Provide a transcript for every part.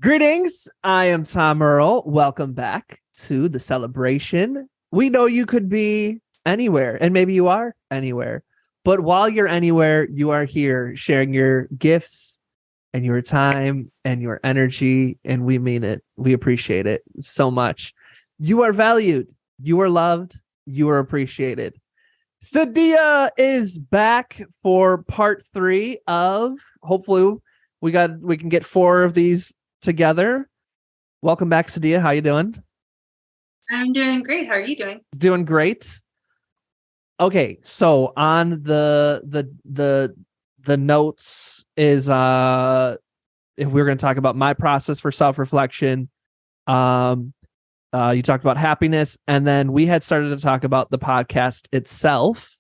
Greetings. I am Tom Earl. Welcome back to the celebration. We know you could be anywhere, and maybe you are anywhere. But while you're anywhere, you are here sharing your gifts and your time and your energy, and we mean it. We appreciate it so much. You are valued. You are loved. You are appreciated. Sadiya is back for part 3 of, hopefully we can get 4 of these together. Welcome back, Sadiya. How you doing? I'm doing great. How are you doing? Doing great. Okay, so on the notes is if we're going to talk about my process for self-reflection. You talked about happiness, and then we had started to talk about the podcast itself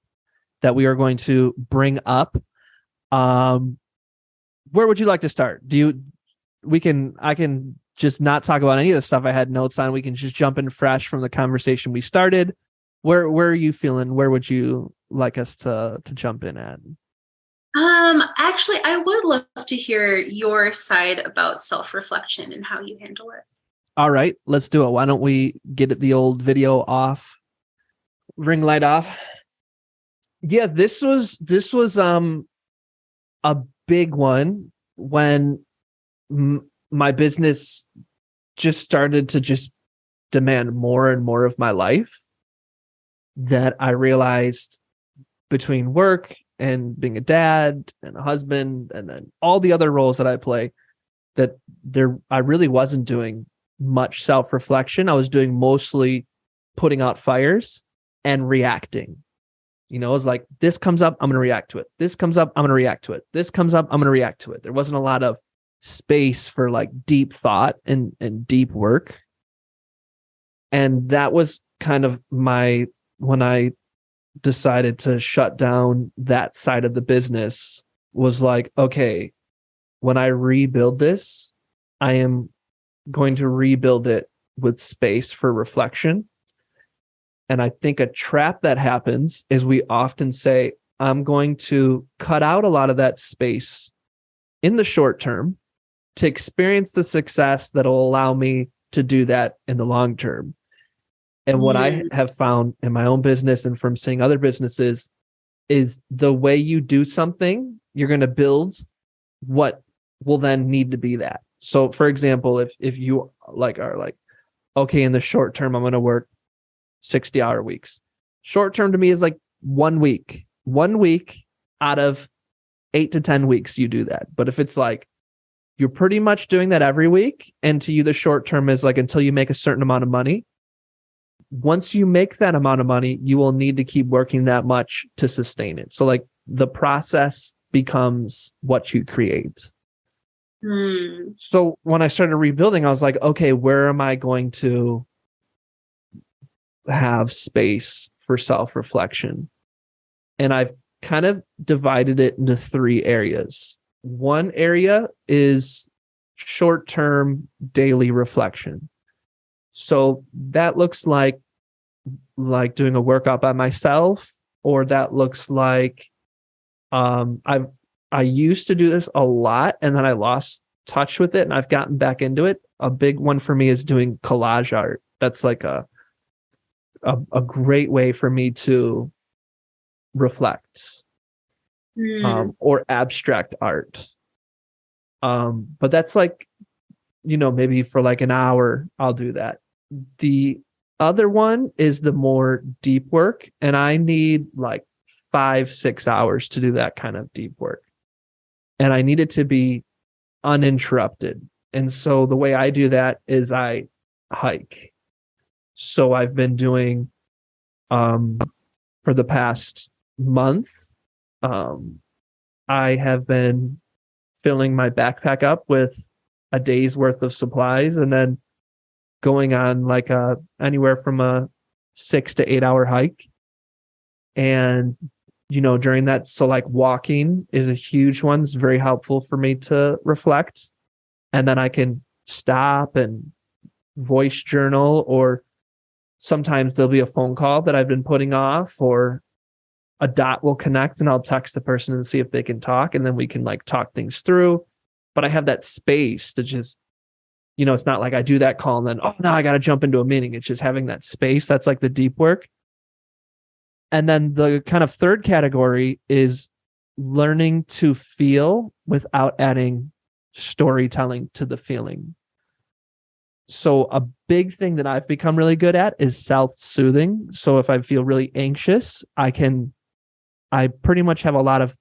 that we are going to bring up. Where would you like to start? I can just not talk about any of the stuff I had notes on. We can just jump in fresh from the conversation we started. Where are you feeling? Where would you like us to jump in at? Actually, I would love to hear your side about self-reflection and how you handle it. All right, let's do it. Why don't we get the old video off, ring light off? Yeah, this was a big one when my business just started to just demand more and more of my life, that I realized between work and being a dad and a husband and then all the other roles that I play, that I really wasn't doing much self-reflection. I was doing mostly putting out fires and reacting. You know, it was like, this comes up, I'm going to react to it. This comes up, I'm going to react to it. This comes up, I'm going to react to it. There wasn't a lot of space for like deep thought and deep work. And that was kind of when I decided to shut down that side of the business, was like, okay, when I rebuild this, I am going to rebuild it with space for reflection. And I think a trap that happens is we often say, I'm going to cut out a lot of that space in the short term to experience the success that'll allow me to do that in the long term. And what I have found in my own business and from seeing other businesses is the way you do something, you're going to build what will then need to be that. So for example, if you are like, okay, in the short term, I'm going to work 60-hour weeks. Short term to me is like 1 week. 1 week out of 8 to 10 weeks, you do that. But if it's like, you're pretty much doing that every week, and to you, the short term is like until you make a certain amount of money. Once you make that amount of money, you will need to keep working that much to sustain it. So like the process becomes what you create. So when I started rebuilding, I was like, okay, where am I going to have space for self-reflection? And I've kind of divided it into 3 areas. One area is short-term daily reflection. So that looks like doing a workout by myself, or that looks like I used to do this a lot and then I lost touch with it and I've gotten back into it. A big one for me is doing collage art. That's like a great way for me to reflect. Or abstract art. But that's like, maybe for like an hour, I'll do that. The other one is the more deep work, and I need like 5-6 hours to do that kind of deep work. And I need it to be uninterrupted. And so the way I do that is I hike. So I've been doing, for the past month, I have been filling my backpack up with a day's worth of supplies and then going on like anywhere from a 6 to 8 hour hike. And, during that, so like walking is a huge one. It's very helpful for me to reflect. And then I can stop and voice journal, or sometimes there'll be a phone call that I've been putting off, or a dot will connect and I'll text the person and see if they can talk, and then we can like talk things through. But I have that space to just It's not like I do that call and then, oh, now I got to jump into a meeting. It's just having that space. That's like the deep work. And then the kind of third category is learning to feel without adding storytelling to the feeling. So a big thing that I've become really good at is self-soothing. So if I feel really anxious, I pretty much have a lot of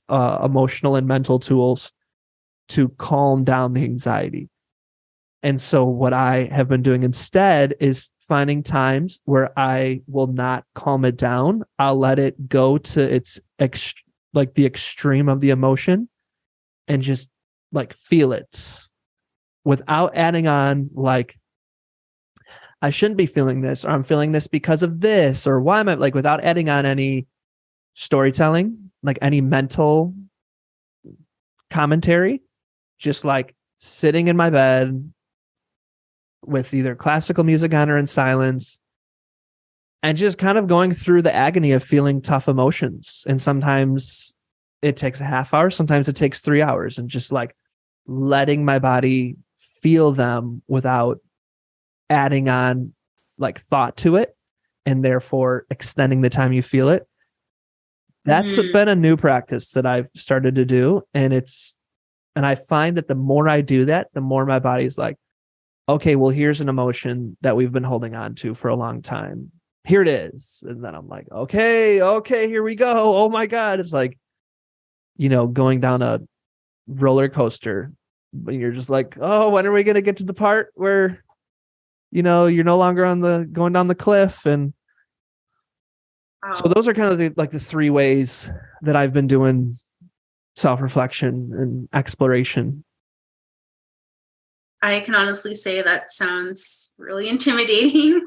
emotional and mental tools to calm down the anxiety. And so what I have been doing instead is finding times where I will not calm it down. I'll let it go to its like the extreme of the emotion and just like feel it without adding on like, I shouldn't be feeling this, or I'm feeling this because of this, or why am I, like, without adding on any storytelling, like any mental commentary, just like sitting in my bed with either classical music on or in silence, and just kind of going through the agony of feeling tough emotions. And sometimes it takes a half hour, sometimes it takes 3 hours, and just like letting my body feel them without adding on like thought to it, and therefore extending the time you feel it. That's been a new practice that I've started to do. And I find that the more I do that, the more my body's like, okay, well, here's an emotion that we've been holding on to for a long time. Here it is. And then I'm like, okay, here we go. Oh my God. It's like, going down a roller coaster, but you're just like, oh, when are we going to get to the part where, you're no longer going down the cliff? And so those are kind of the three ways that I've been doing self-reflection and exploration. I can honestly say that sounds really intimidating.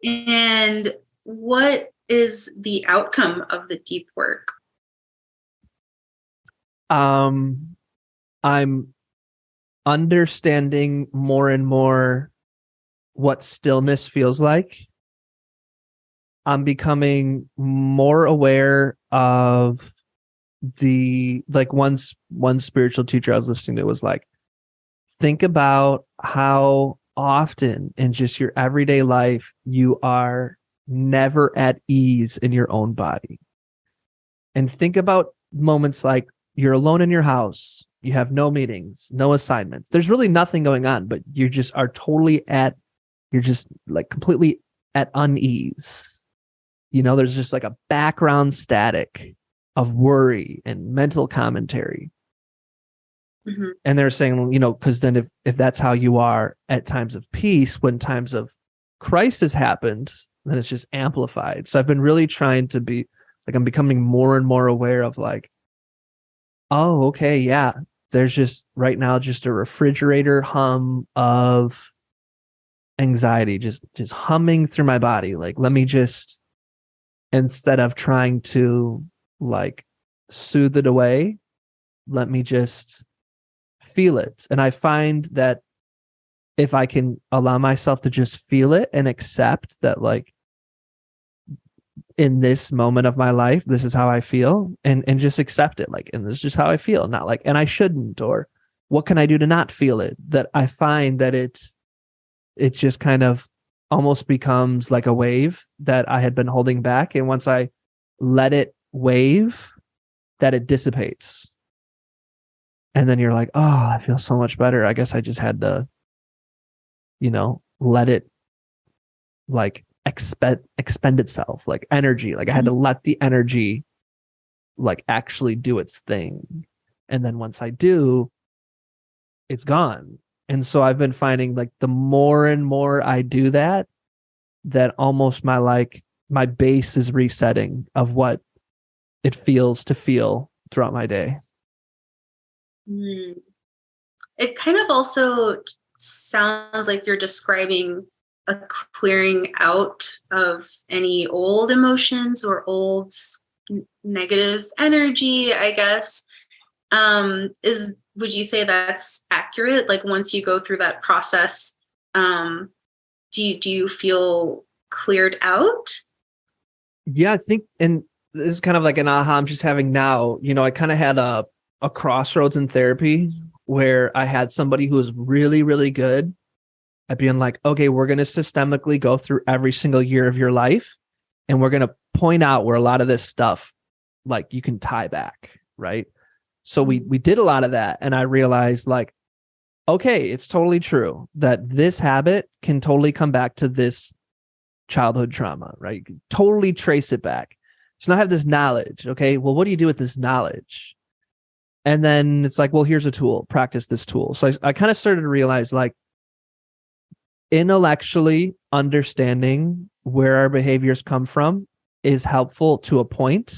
And what is the outcome of the deep work? I'm understanding more and more what stillness feels like. I'm becoming more aware of one spiritual teacher I was listening to was like, think about how often in just your everyday life you are never at ease in your own body. And think about moments like you're alone in your house, you have no meetings, no assignments. There's really nothing going on, but you just are you're just like completely at unease. There's just like a background static of worry and mental commentary. Mm-hmm. And they're saying, because then if that's how you are at times of peace, when times of crisis happened, then it's just amplified. So I've been really trying to be like, I'm becoming more and more aware of like, oh, okay, yeah, there's just right now just a refrigerator hum of anxiety, just humming through my body. Like, let me just, instead of trying to like soothe it away, let me just feel it. And I find that if I can allow myself to just feel it and accept that, like, in this moment of my life, this is how I feel, and just accept it. Like, and this is just how I feel, not like, and I shouldn't, or what can I do to not feel it? That I find that it just kind of almost becomes like a wave that I had been holding back. And once I let it wave, that it dissipates. And then you're like, oh, I feel so much better. I guess I just had to, let it like expend itself, like energy. Like I had to let the energy like actually do its thing. And then once I do, it's gone. And so I've been finding like the more and more I do that, that almost my base is resetting of what it feels to feel throughout my day. It kind of also sounds like you're describing a clearing out of any old emotions or old negative energy, I guess. Would you say that's accurate? Like once you go through that process, do you feel cleared out? Yeah, I think, and this is kind of like an aha I'm just having now. I kind of had a crossroads in therapy where I had somebody who was really, really good at being like, okay, we're going to systemically go through every single year of your life. And we're going to point out where a lot of this stuff, like you can tie back. Right. So we did a lot of that. And I realized like, okay, it's totally true that this habit can totally come back to this childhood trauma, right? You can totally trace it back. So now I have this knowledge. Okay. Well, what do you do with this knowledge? And then it's like, well, here's a tool, practice this tool. So I kind of started to realize like intellectually understanding where our behaviors come from is helpful to a point.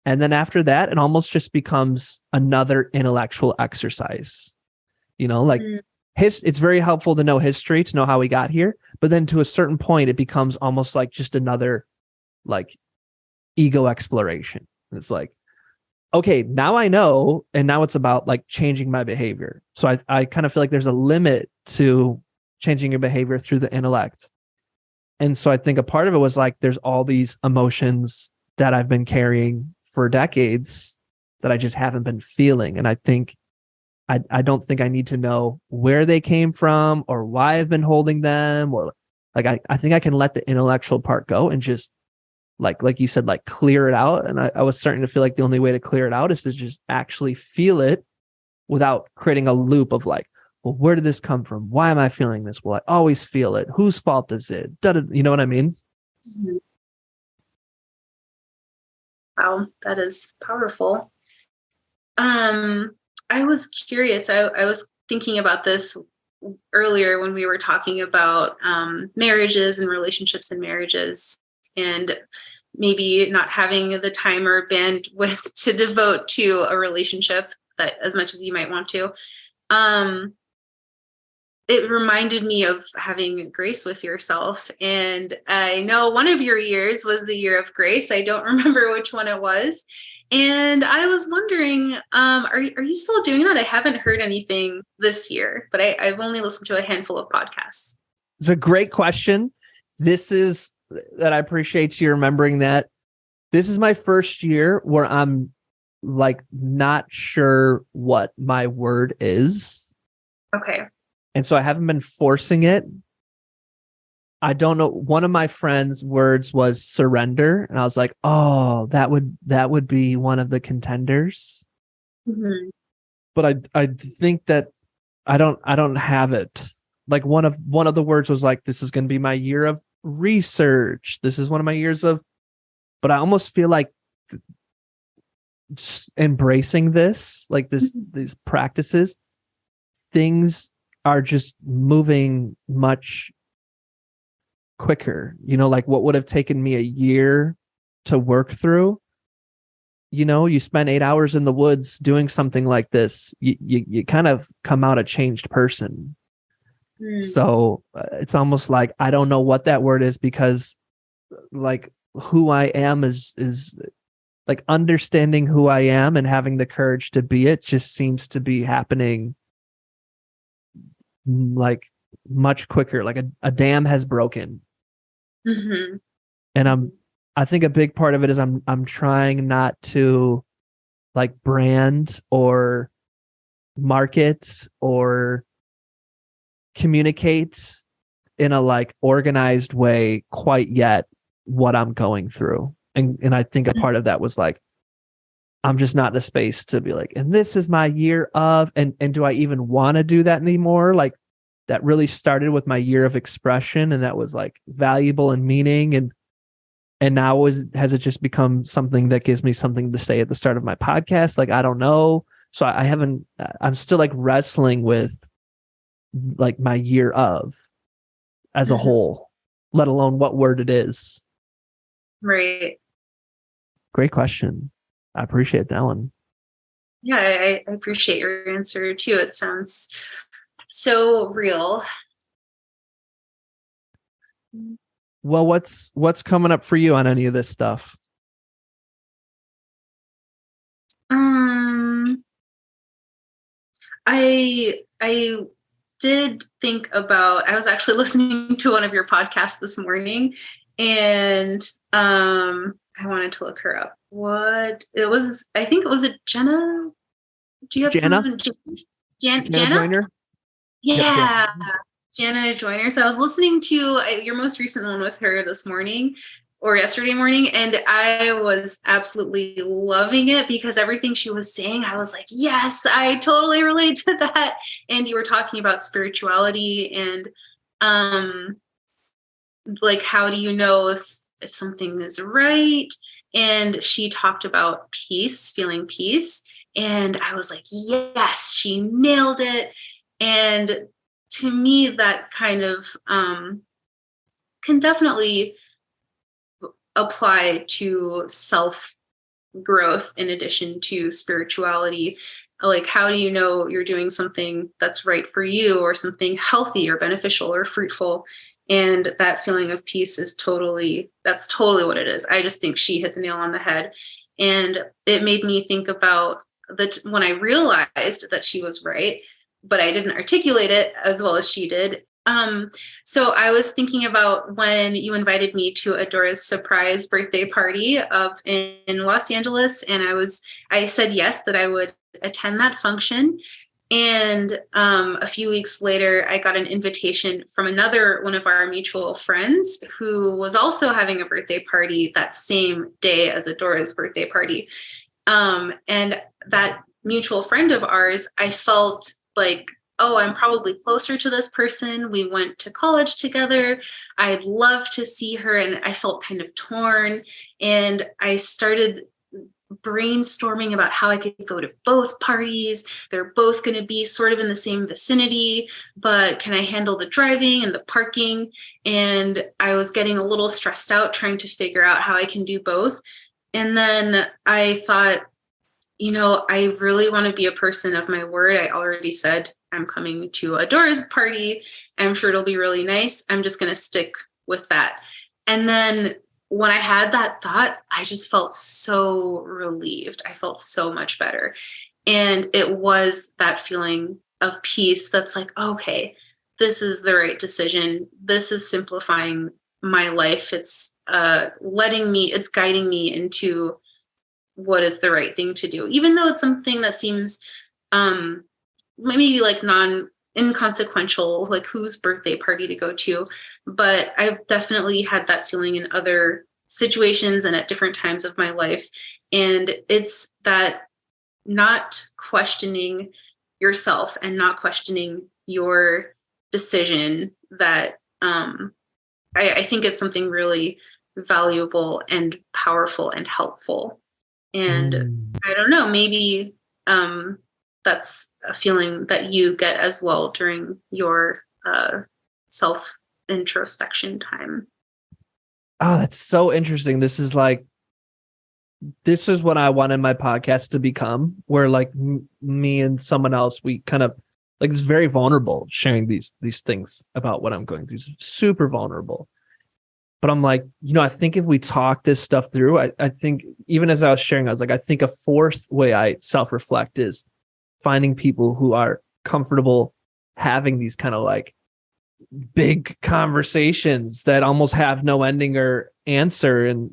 And then after that, it almost just becomes another intellectual exercise. Like it's very helpful to know history, to know how we got here. But then to a certain point, it becomes almost like just another like ego exploration. It's like, okay, now I know. And now it's about like changing my behavior. So I kind of feel like there's a limit to changing your behavior through the intellect. And so I think a part of it was like, there's all these emotions that I've been carrying for decades that I just haven't been feeling. And I think I don't think I need to know where they came from or why I've been holding them, or like I think I can let the intellectual part go and just like you said, like clear it out. And I was starting to feel like the only way to clear it out is to just actually feel it without creating a loop of like, well, where did this come from? Why am I feeling this? Well, I always feel it. Whose fault is it? You know what I mean? Wow, that is powerful. I was curious. I was thinking about this earlier when we were talking about marriages and relationships and marriages, and maybe not having the time or bandwidth to devote to a relationship that as much as you might want to. It reminded me of having grace with yourself. And I know one of your years was the year of grace. I don't remember which one it was. And I was wondering, are you still doing that? I haven't heard anything this year, but I've only listened to a handful of podcasts. It's a great question. I appreciate you remembering that. This is my first year where I'm like not sure what my word is. Okay. And so I haven't been forcing it. I don't know. One of my friends' words was surrender. And I was like, oh, that would be one of the contenders. Mm-hmm. But I think that I don't have it. Like one of the words was like, this is going to be my year of research. This is one of my years of, but I almost feel like just embracing this, like these practices, things are just moving much quicker. Like what would have taken me a year to work through, you spend 8 hours in the woods doing something like this, you kind of come out a changed person. So it's almost like I don't know what that word is, because like who I am is like understanding who I am and having the courage to be it just seems to be happening like much quicker. Like a dam has broken. Mm-hmm. And I think a big part of it is I'm trying not to like brand or market or communicate in a like organized way quite yet what I'm going through. And I think a part of that was like, I'm just not in a space to be like, and this is my year of, and do I even want to do that anymore? Like that really started with my year of expression, and that was like valuable and meaning. And now has it just become something that gives me something to say at the start of my podcast? Like, I don't know. So I'm still like wrestling with like my year of as a whole, let alone what word it is. Right. Great question. I appreciate that one. Yeah, I appreciate your answer too. It sounds so real. Well, what's coming up for you on any of this stuff? I did think about, I was actually listening to one of your podcasts this morning, and I wanted to look her up. What it was, I think it was Jenna. Do you have Jenna? someone? Jana Jana? Joyner. Yep, Yeah, Jana. Jana Joyner. So I was listening to your most recent one with her this morning or yesterday morning, and I was absolutely loving it because everything she was saying, I was like, yes, I totally relate to that. And you were talking about spirituality and like, how do you know if something is right? And she talked about peace, feeling peace. And I was like, yes, she nailed it. And to me, that kind of can definitely apply to self growth in addition to spirituality. Like, how do you know you're doing something that's right for you or something healthy or beneficial or fruitful? And that feeling of peace is that's totally what it is. I just think she hit the nail on the head. And it made me think about that when I realized that she was right, but I didn't articulate it as well as she did. So I was thinking about when you invited me to Adora's surprise birthday party up in Los Angeles, and I said yes, that I would attend that function. And a few weeks later, I got an invitation from another one of our mutual friends who was also having a birthday party that same day as Adora's birthday party. And that mutual friend of ours, I felt like, oh, I'm probably closer to this person. We went to college together. I'd love to see her. And I felt kind of torn. And I started brainstorming about how I could go to both parties. They're both going to be sort of in the same vicinity, but can I handle the driving and the parking? And I was getting a little stressed out trying to figure out how I can do both. And then I thought, I really want to be a person of my word. I already said I'm coming to Adora's party. I'm sure it'll be really nice. I'm just going to stick with that. And then when I had that thought, I just felt so relieved. I felt so much better. And it was that feeling of peace that's like, okay, this is the right decision. This is simplifying my life. It's it's guiding me into what is the right thing to do, even though it's something that seems maybe like inconsequential, like whose birthday party to go to. But I've definitely had that feeling in other situations and at different times of my life. And it's that not questioning yourself and not questioning your decision that I think it's something really valuable and powerful and helpful. And I don't know, maybe that's a feeling that you get as well during your self introspection time. Oh, that's so interesting. This is what I wanted my podcast to become, where like me and someone else, we kind of like, it's very vulnerable sharing these things about what I'm going through. It's super vulnerable. But I'm like, I think if we talk this stuff through, I think even as I was sharing, I was like, I think a fourth way I self-reflect is finding people who are comfortable having these kind of like big conversations that almost have no ending or answer. And,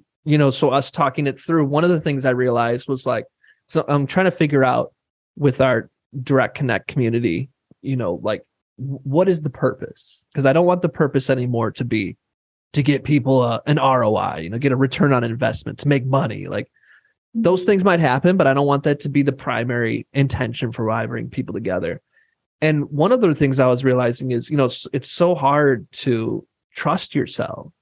so us talking it through, one of the things I realized was like, so I'm trying to figure out with our direct connect community, like what is the purpose? Because I don't want the purpose anymore to be to get people an ROI, get a return on investment, to make money. Like those things might happen, but I don't want that to be the primary intention for why I bring people together. And one of the things I was realizing is, it's so hard to trust yourself.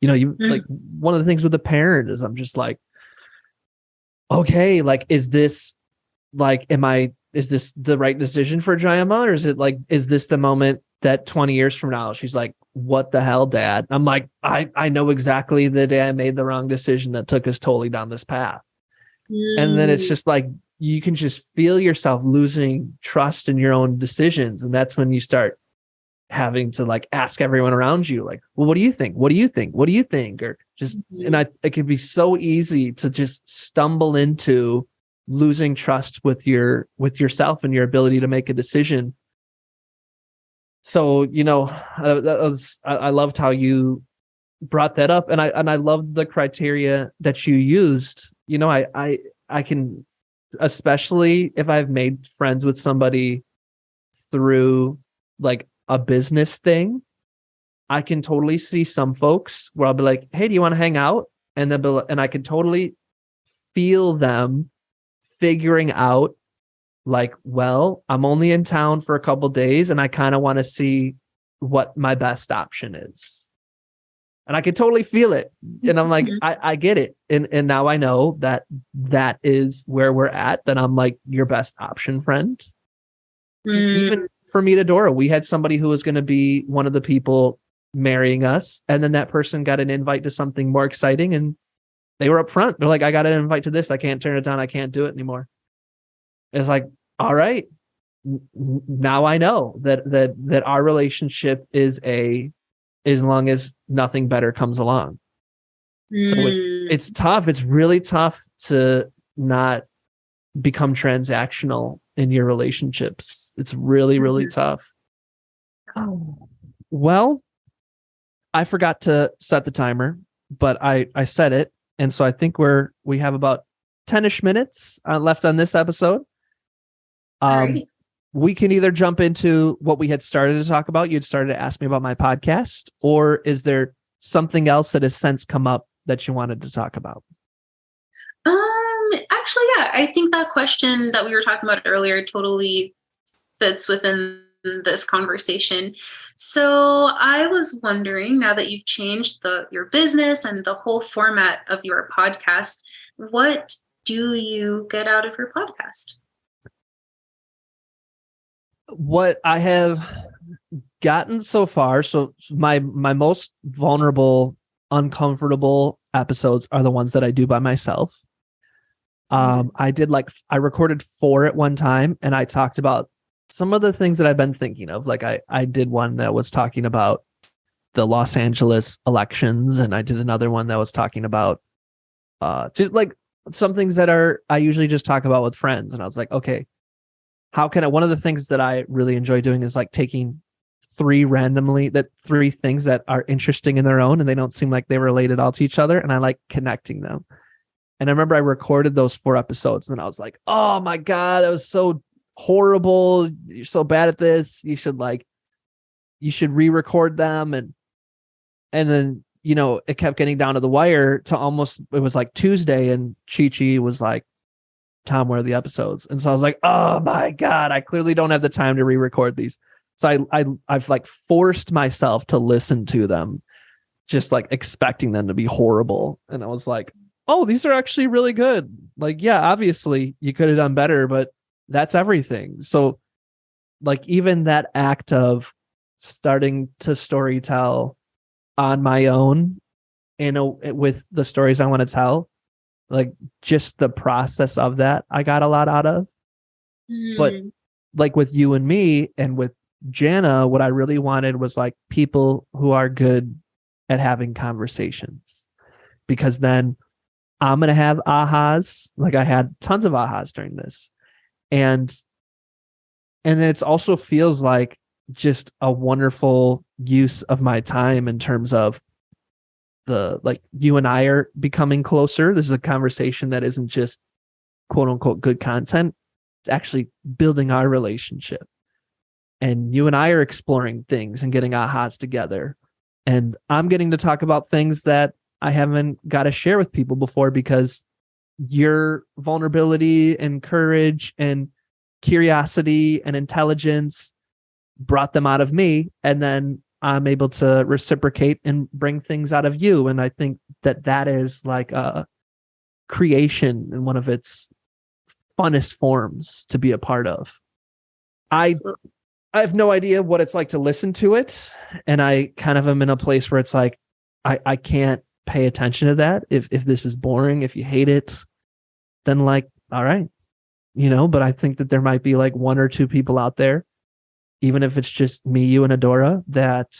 Like one of the things with a parent is I'm just like, okay, like, is this the right decision for Jayama? Or is this the moment that 20 years from now, she's like, what the hell, Dad? I'm like, I know exactly the day I made the wrong decision that took us totally down this path. And then it's just like, you can just feel yourself losing trust in your own decisions. And that's when you start having to like ask everyone around you, like, well, what do you think? What do you think? What do you think? Or just, it can be so easy to just stumble into losing trust with yourself and your ability to make a decision. So, I loved how you brought that up, and I loved the criteria that you used. I can, especially if I've made friends with somebody through like a business thing, I can totally see some folks where I'll be like, hey, do you want to hang out? And then and I can totally feel them figuring out like, well, I'm only in town for a couple days and I kind of want to see what my best option is. And I can totally feel it. And I'm like, I get it. And now I know that is where we're at, that I'm like your best option friend. Even for me to Dora, we had somebody who was going to be one of the people marrying us. And then that person got an invite to something more exciting. And they were up front. They're like, I got an invite to this. I can't turn it down. I can't do it anymore. It's like, all right, now I know that our relationship is as long as nothing better comes along. So it's tough. It's really tough to not become transactional in your relationships. It's really, really tough. Well, I forgot to set the timer, but I set it. And so I think we have about 10-ish minutes left on this episode. We can either jump into what we had started to talk about. You'd started to ask me about my podcast, or is there something else that has since come up that you wanted to talk about? Actually, yeah, I think that question that we were talking about earlier totally fits within this conversation. So I was wondering, now that you've changed your business and the whole format of your podcast, what do you get out of your podcast? What I have gotten so far, so my most vulnerable, uncomfortable episodes are the ones that I do by myself. I recorded 4 at one time, and I talked about some of the things that I've been thinking of. Like I did one that was talking about the Los Angeles elections, and I did another one that was talking about just like some things that I usually just talk about with friends. And I was like, okay, how can one of the things that I really enjoy doing is like taking 3 things that are interesting in their own, and they don't seem like they relate at all to each other. And I like connecting them. And I remember I recorded those 4 episodes, and I was like, oh my God, that was so horrible. You're so bad at this. You should re-record them. And then, it kept getting down to the wire to it was like Tuesday, and Chi-Chi was like, Tom, where are the episodes? And so I was like, oh my God, I clearly don't have the time to re-record these. So I've like forced myself to listen to them, just like expecting them to be horrible. And I was like, oh, these are actually really good. Like, yeah, obviously you could have done better, but that's everything. So like even that act of starting to storytell on my own, with the stories I want to tell, like just the process of that, I got a lot out of. But like with you and me and with Jana, what I really wanted was like people who are good at having conversations, because then I'm going to have ahas. Like I had tons of ahas during this. And then it also feels like just a wonderful use of my time in terms of you and I are becoming closer. This is a conversation that isn't just quote unquote good content. It's actually building our relationship. And you and I are exploring things and getting ahas together. And I'm getting to talk about things that I haven't got to share with people before, because your vulnerability and courage and curiosity and intelligence brought them out of me. And then I'm able to reciprocate and bring things out of you. And I think that is like a creation in one of its funnest forms to be a part of. I have no idea what it's like to listen to it. And I kind of am in a place where it's like, I can't pay attention to that. If this is boring, if you hate it, then like, all right, but I think that there might be like 1 or 2 people out there, even if it's just me, you, and Adora, that,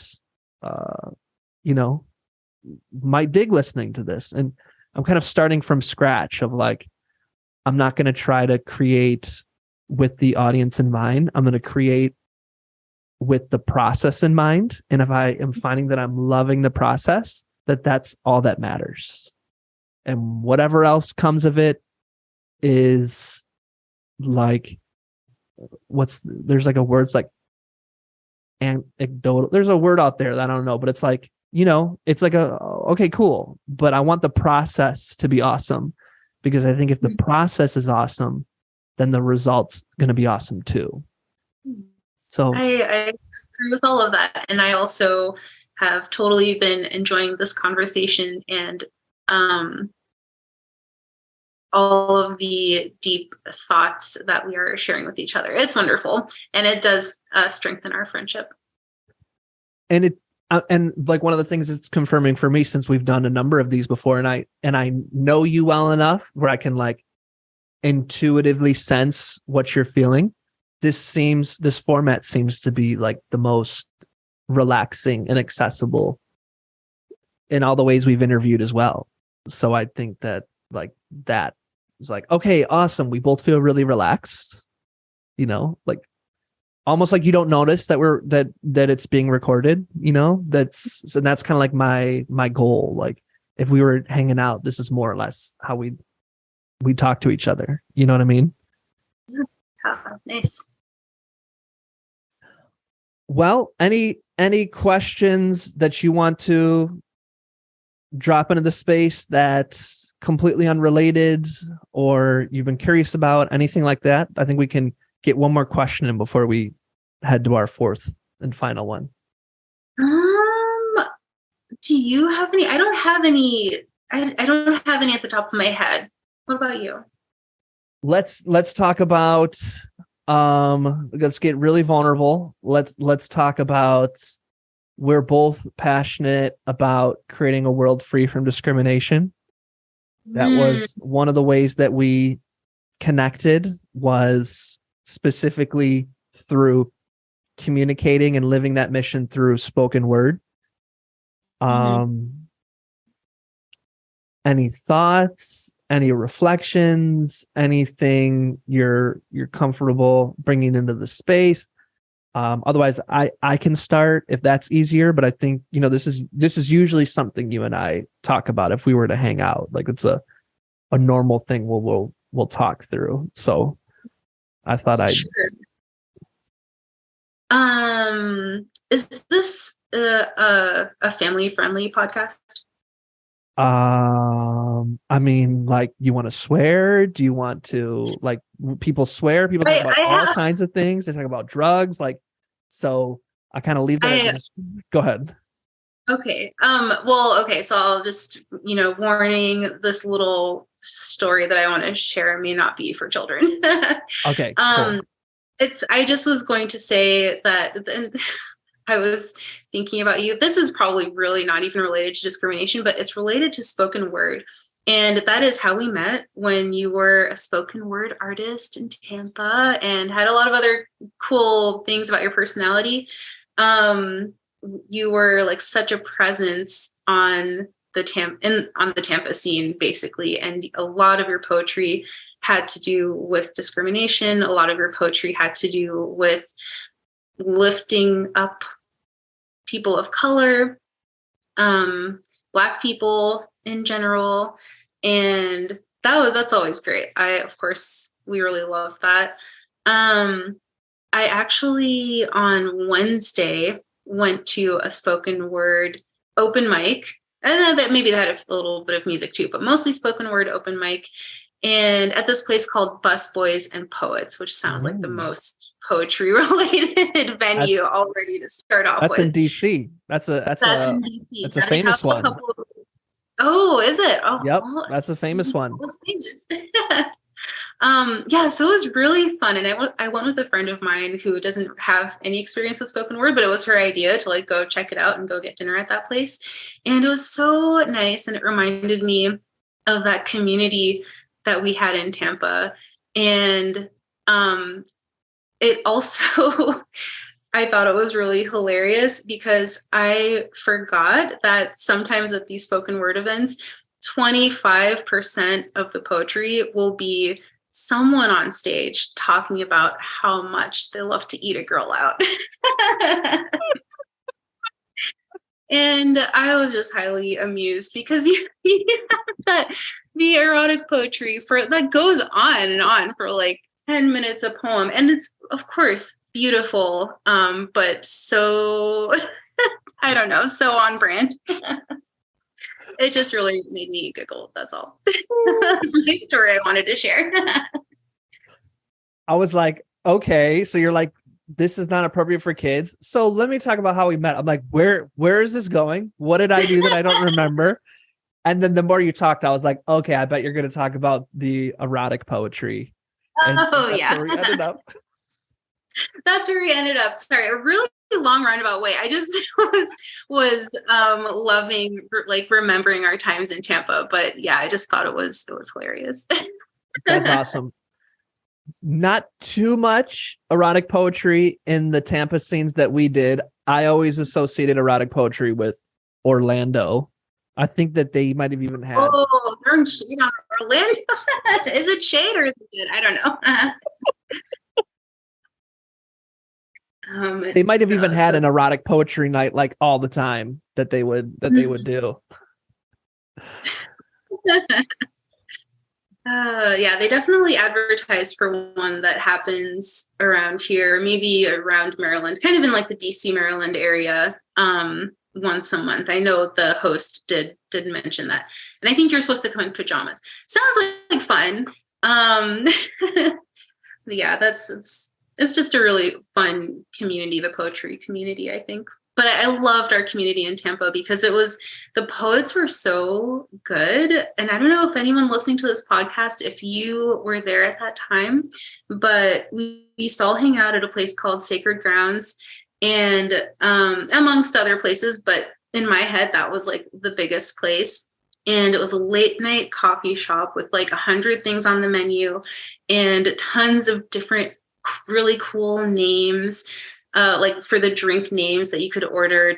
might dig listening to this. And I'm kind of starting from scratch of like, I'm not going to try to create with the audience in mind. I'm going to create with the process in mind. And if I am finding that I'm loving the process, that's all that matters. And whatever else comes of it is like, there's like a word, it's like anecdotal. There's a word out there that I don't know, but it's like, it's like okay, cool. But I want the process to be awesome, because I think if the process is awesome, then the result's going to be awesome too. So I agree with all of that. And I also have totally been enjoying this conversation and all of the deep thoughts that we are sharing with each other. It's wonderful. And it does strengthen our friendship. And and like one of the things it's confirming for me, since we've done a number of these before, and I know you well enough where I can like intuitively sense what you're feeling. This format seems to be like the most relaxing and accessible in all the ways we've interviewed as well. So I think that like that is like, okay, awesome. We both feel really relaxed, like almost like you don't notice that that it's being recorded, that's kind of like my goal. Like if we were hanging out, this is more or less how we talk to each other. You know what I mean? Nice. Well, any questions that you want to drop into the space that's completely unrelated or you've been curious about, anything like that? I think we can get one more question in before we head to our fourth and final one. Do you have any? I don't have any. I don't have any at the top of my head. What about you? Let's talk about let's get really vulnerable. Let's talk about, we're both passionate about creating a world free from discrimination. That was one of the ways that we connected, was specifically through communicating and living that mission through spoken word. Any thoughts, any reflections, anything you're comfortable bringing into the space? Otherwise I can start if that's easier, but I think, this is usually something you and I talk about if we were to hang out. Like it's a normal thing we'll talk through. So I thought Sure. Is this a family friendly podcast? I mean, like, you want to swear? Do you want to, like, people swear? People talk about all kinds of things. They talk about drugs. Like, so I kind of leave that. Go ahead. Okay. Well, okay. So I'll just, warning, this little story that I want to share may not be for children. Okay. Cool. I just was going to say that I was thinking about you. This is probably really not even related to discrimination, but it's related to spoken word. And that is how we met, when you were a spoken word artist in Tampa and had a lot of other cool things about your personality. You were like such a presence on the Tampa scene, basically. And a lot of your poetry had to do with discrimination. A lot of your poetry had to do with lifting up people of color, Black people in general. And that's always great. Of course, we really love that. I actually on Wednesday went to a spoken word open mic. And that maybe that had a little bit of music too, but mostly spoken word open mic. And at this place called Bus Boys and Poets, which sounds like the most poetry related venue already to start off with. That's in DC. That's in DC. That's a famous one. Oh, is it? Oh, yep. That's a famous one. It's famous. Yeah, so it was really fun. And I went with a friend of mine who doesn't have any experience with spoken word, but it was her idea to like go check it out and go get dinner at that place. And it was so nice. And it reminded me of that community that we had in Tampa. And it also, I thought it was really hilarious because I forgot that sometimes at these spoken word events, 25% of the poetry will be someone on stage talking about how much they love to eat a girl out. And I was just highly amused because you have the erotic poetry that goes on and on for like 10 minutes a poem. And it's, of course, beautiful, but so, I don't know, so on brand. It just really made me giggle. That's all. That's my story I wanted to share. I was like, okay, so you're like, this is not appropriate for kids. So let me talk about how we met. I'm like, where is this going? What did I do that I don't remember? And then the more you talked, I was like, okay, I bet you're going to talk about the erotic poetry. And that's Yeah. where we ended up. That's where we ended up. Sorry, a really long roundabout way. I just was loving like remembering our times in Tampa. But yeah, I just thought it was hilarious. That's awesome. Not too much erotic poetry in the Tampa scenes that we did. I always associated erotic poetry with Orlando. I think that they might have even had. Oh, throwing shade on Orlando. Is it shade or is it good? I don't know. They might have even had an erotic poetry night like all the time that they would do. Yeah, they definitely advertise for one that happens around here, maybe around Maryland, kind of in like the DC, Maryland area, once a month. I know the host did mention that. And I think you're supposed to come in pajamas. Sounds like fun. Yeah, it's just a really fun community, the poetry community, I think. But I loved our community in Tampa because the poets were so good. And I don't know if anyone listening to this podcast, if you were there at that time, but we used to all hang out at a place called Sacred Grounds, and amongst other places, but in my head, that was like the biggest place. And it was a late night coffee shop with like 100 things on the menu and tons of different really cool names. Like for the drink names that you could order,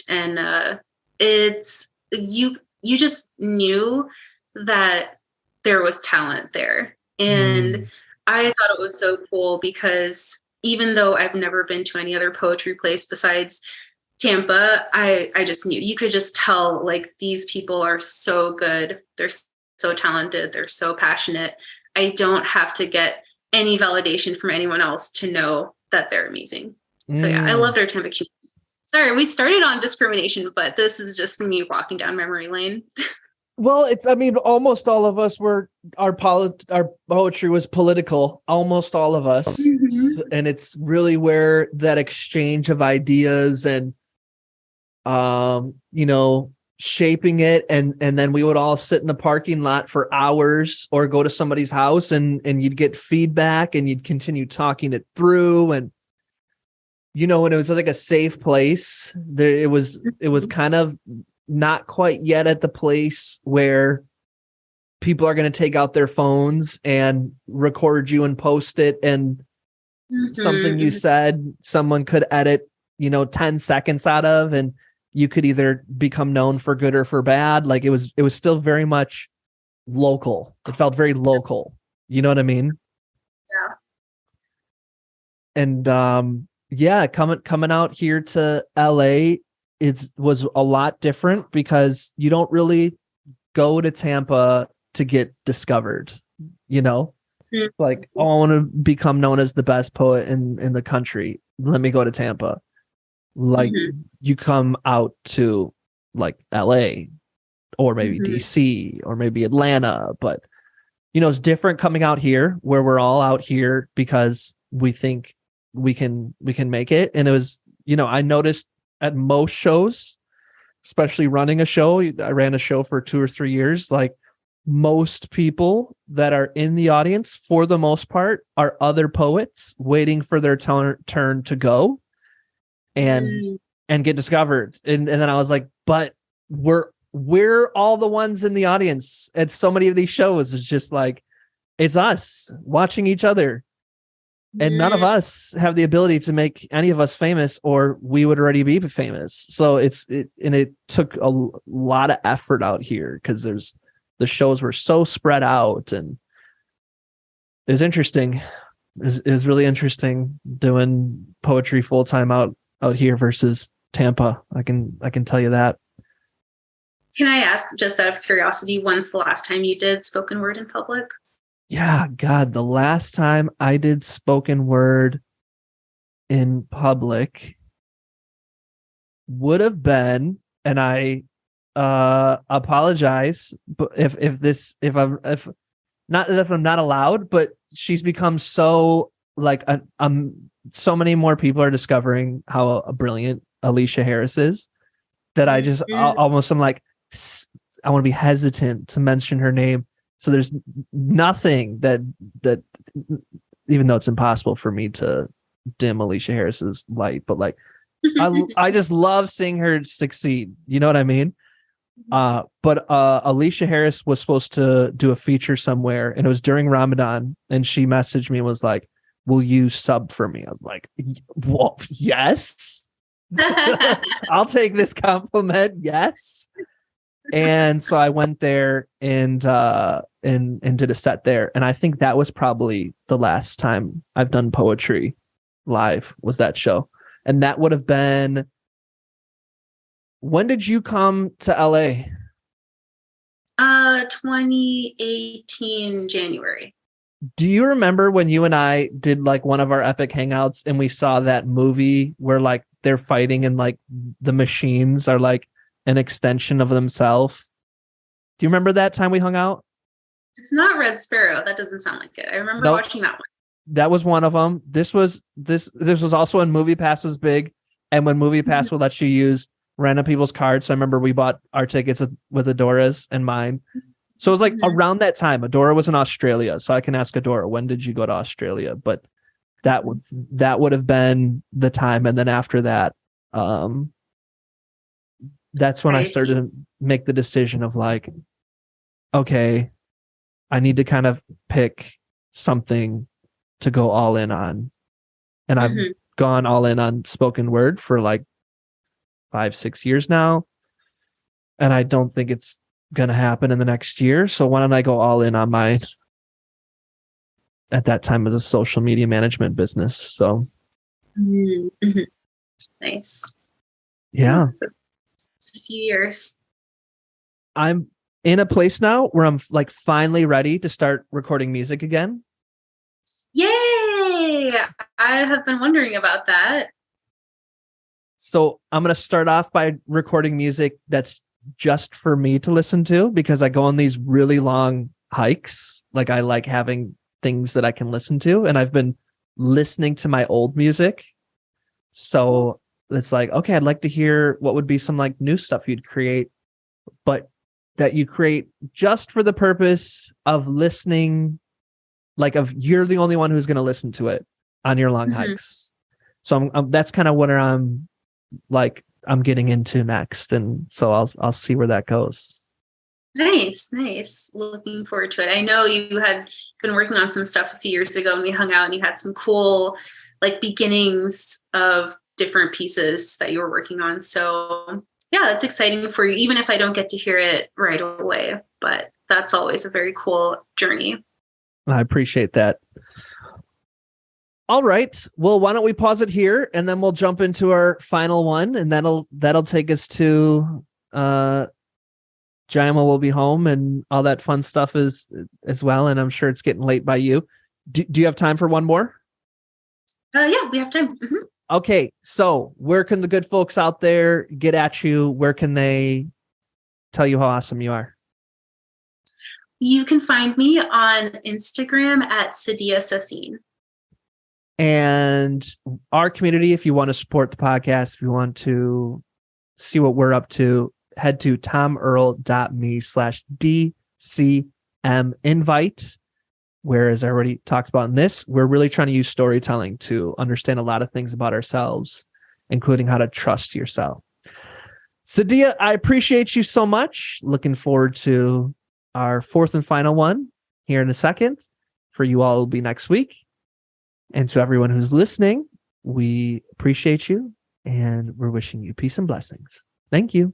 and it's you just knew that there was talent there, and I thought it was so cool because even though I've never been to any other poetry place besides Tampa, I just knew, you could just tell like these people are so good, they're so talented, they're so passionate. I don't have to get any validation from anyone else to know that they're amazing. So yeah, I loved our Tampa community. Sorry, we started on discrimination, but this is just me walking down memory lane. Well, almost all of us were, our poetry was political, almost all of us. Mm-hmm. And it's really where that exchange of ideas and, shaping it. And then we would all sit in the parking lot for hours or go to somebody's house and you'd get feedback and you'd continue talking it through. And, and it was like a safe place there. It was kind of not quite yet at the place where people are going to take out their phones and record you and post it. And something you said, someone could edit, 10 seconds out of, and you could either become known for good or for bad. Like it was still very much local. It felt very local. You know what I mean? Yeah. And, yeah, coming out here to LA, was a lot different because you don't really go to Tampa to get discovered, like, oh, I want to become known as the best poet in the country. Let me go to Tampa. Like you come out to like LA or maybe DC or maybe Atlanta, but it's different coming out here where we're all out here because we think we can make it. And it was, I noticed at most shows, especially running a show, I ran a show for 2 or 3 years, like most people that are in the audience for the most part are other poets waiting for their turn to go and get discovered. And then I was like, but we're all the ones in the audience at so many of these shows. It's just like, it's us watching each other. And none of us have the ability to make any of us famous, or we would already be famous. So it took a lot of effort out here because the shows were so spread out, and it was interesting. It was really interesting doing poetry full time out here versus Tampa. I can tell you that. Can I ask, just out of curiosity, when's the last time you did spoken word in public? Yeah, God, the last time I did spoken word in public would have been, and I apologize, but if I'm not allowed, but she's become so like so many more people are discovering how brilliant Alicia Harris is that I just almost am like I want to be hesitant to mention her name. So there's nothing that even though it's impossible for me to dim Alicia Harris's light, but like I just love seeing her succeed. You know what I mean? But Alicia Harris was supposed to do a feature somewhere, and it was during Ramadan, and she messaged me and was like, "Will you sub for me?" I was like, "Well, yes." I'll take this compliment. Yes. And so I went there and did a set there. And I think that was probably the last time I've done poetry live, was that show. And that would have been, when did you come to LA? 2018 January. Do you remember when you and I did like one of our epic hangouts and we saw that movie where like they're fighting and like the machines are like an extension of themselves? Do you remember that time we hung out? It's not Red Sparrow. That doesn't sound like it. I remember watching that one. That was one of them. This was also when MoviePass was big, and when MoviePass would let you use random people's cards. So I remember we bought our tickets with Adora's and mine. So it was like around that time. Adora was in Australia, so I can ask Adora, when did you go to Australia? But that would have been the time, and then after that, that's when I started to make the decision of like, okay, I need to kind of pick something to go all in on. And I've gone all in on spoken word for like 5-6 years now. And I don't think it's going to happen in the next year. So why don't I go all in on my, at that time, it was a social media management business. So nice. Yeah. A few years. I'm in a place now where I'm like finally ready to start recording music again. Yay! I have been wondering about that. So I'm going to start off by recording music that's just for me to listen to, because I go on these really long hikes. Like I like having things that I can listen to, and I've been listening to my old music. So it's like, okay, I'd like to hear what would be some like new stuff you'd create, but that you create just for the purpose of listening, like of you're the only one who's going to listen to it on your long hikes. So that's kind of what I'm getting into next. And so I'll see where that goes. Nice. Looking forward to it. I know you had been working on some stuff a few years ago and we hung out and you had some cool like beginnings of different pieces that you were working on. So yeah, that's exciting for you, even if I don't get to hear it right away, but that's always a very cool journey. I appreciate that. All right. Well, why don't we pause it here and then we'll jump into our final one, and that'll take us to Jaima will be home and all that fun stuff as well. And I'm sure it's getting late by you. Do you have time for one more? Yeah, we have time. Okay. So where can the good folks out there get at you? Where can they tell you how awesome you are? You can find me on Instagram at Sadiya Sassine. And our community, if you want to support the podcast, if you want to see what we're up to, head to tomearl.me/DCM invite, where, as I already talked about in this, we're really trying to use storytelling to understand a lot of things about ourselves, including how to trust yourself. Sadiya, I appreciate you so much. Looking forward to our fourth and final one here in a second. For you all, it'll be next week. And to everyone who's listening, we appreciate you and we're wishing you peace and blessings. Thank you.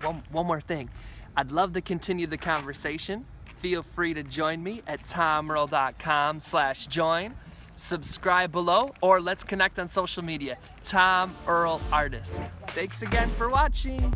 One more thing. I'd love to continue the conversation. Feel free to join me at tomearl.com/join. Subscribe below, or let's connect on social media. Tom Earl Artist. Thanks again for watching.